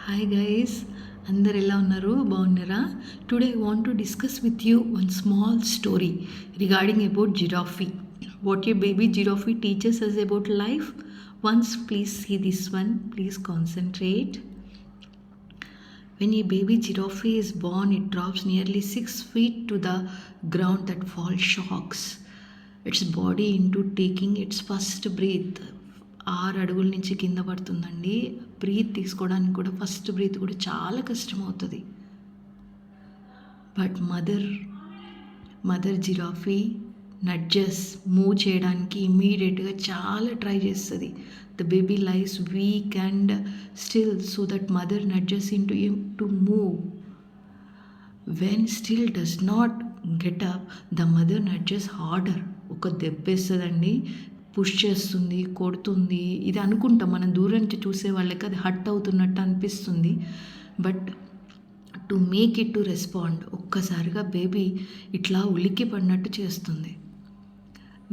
Hi guys, అందరు ఎలా ఉన్నారు? బాగున్నారా? Today I want to discuss with you one small story regarding about giraffe. What your baby giraffe teaches us about life. Once, please see this one. Please concentrate. When a baby giraffe is born, it drops nearly 6 feet to the ground. That fall shocks its body into taking its first breath. 6 అడుగుల నుంచి కింద పడుతుందండి. Breath తీసుకోవడానికి కూడా first breath కూడా చాలా కష్టమవుతుంది. But mother giraffe నడ్జెస్ move చేయడానికి ఇమీడియట్గా చాలా ట్రై చేస్తుంది. The baby lies week and still so that mother నడ్జెస్ to move. When still does not get up, the mother నడ్జెస్ harder. ఒక దెబ్బేస్తుందండి, పుష్ చేస్తుంది, కొడుతుంది. ఇది అనుకుంటాం మనం దూరం నుంచి చూసే వాళ్ళకి అది హట్ అవుతున్నట్టు అనిపిస్తుంది. But to make it to respond, ఒక్కసారిగా బేబీ ఇట్లా ఉలిక్కి పడినట్టు చేస్తుంది.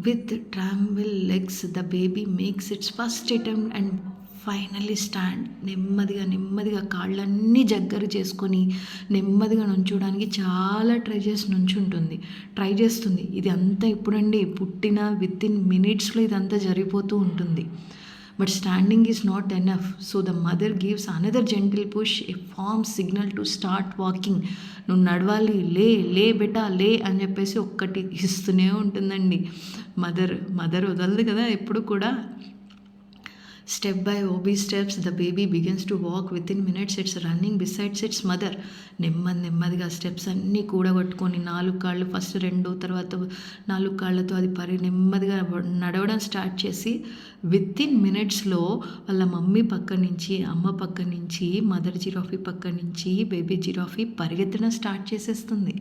With trembling legs the baby makes its first attempt and finally stand. నెమ్మదిగా కాళ్ళన్నీ జగ్గర చేసుకొని నెమ్మదిగా నుంచోడానికి చాలా ట్రై చేస్తుంది. ఇది అంతా ఇప్పుడండి, పుట్టిన విత్ ఇన్ మినిట్స్లో ఇదంతా జరిగిపోతూ ఉంటుంది. But standing is not enough. So the mother gives another gentle push, a firm signal to start walking. నువ్వు నడవాలి, లే బెటా లే అని చెప్పేసి ఒక్కటి ఇస్తూనే ఉంటుందండి. మదర్ వదలదు కదా ఎప్పుడు కూడా. Step by obey steps, the baby begins to walk. Within minutes, it's running besides its mother. నెమ్మదిగా స్టెప్స్ అన్నీ కూడగొట్టుకొని 4 కాళ్ళు, ఫస్ట్ 2, తర్వాత 4 కాళ్ళతో అది నెమ్మదిగా నడవడం స్టార్ట్ చేసి వితిన్ మినిట్స్లో వాళ్ళ మమ్మీ పక్క నుంచి, అమ్మ పక్క నుంచి, మదర్ జిరాఫీ పక్క నుంచి బేబీ జిరాఫీ పరిగెత్తడం స్టార్ట్ చేసేస్తుంది.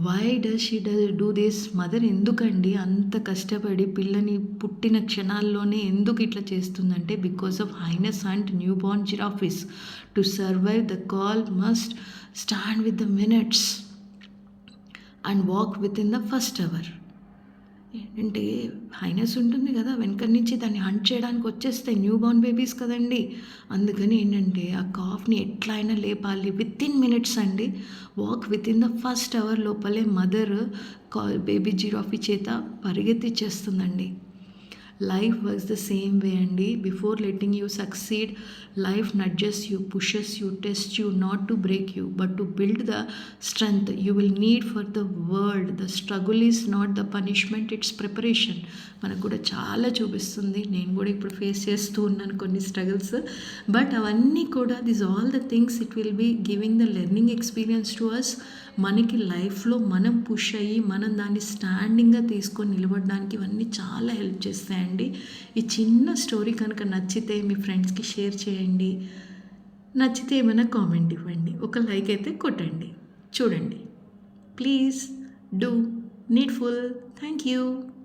Why does she do this? Mother ఎందుకండి అంత కష్టపడి పిల్లని పుట్టిన క్షణాల్లోనే ఎందుకు ఇట్లా చేస్తుందంటే, because of hyenas and newborn giraffes to survive the calf must stand with the minutes and walk within the first hour. ఏంటంటే హైనెస్ ఉంటుంది కదా, వెనక నుంచి దాన్ని హంట్ చేయడానికి వచ్చేస్తాయి, న్యూ బార్న్ బేబీస్ కదండి. అందుకని ఏంటంటే ఆ కాఫ్ని ఎట్లా అయినా లేపాలి. విత్ ఇన్ మినిట్స్ అండి, walk within the first hour లోపలే మదర్ బేబీ జిరాఫీ చేత పరిగెత్తిచ్చేస్తుందండి. Life works the same way అండి. Before letting you succeed, life nudges you, pushes you, test you, not to break you but to build the strength you will need for the world. The struggle is not the punishment, it's preparation. మనకు కూడా చాలా చూపిస్తుంది. నేను కూడా ఇప్పుడు face చేస్తూ ఉన్నాను కొన్ని స్ట్రగుల్స్. బట్ అవన్నీ కూడా this all the things it will be giving the learning experience to us. మనకి లైఫ్లో మనం పుష్ అయ్యి మనం దాన్ని స్టాండింగ్గా తీసుకొని నిలబడడానికి ఇవన్నీ చాలా హెల్ప్ చేస్తాయండి. ఈ చిన్న స్టోరీ కనుక నచ్చితే మీ ఫ్రెండ్స్కి షేర్ చేయండి. నచ్చితే ఏమైనా కామెంట్ ఇవ్వండి, ఒక లైక్ అయితే కొట్టండి. చూడండి, please do needful. Thank you.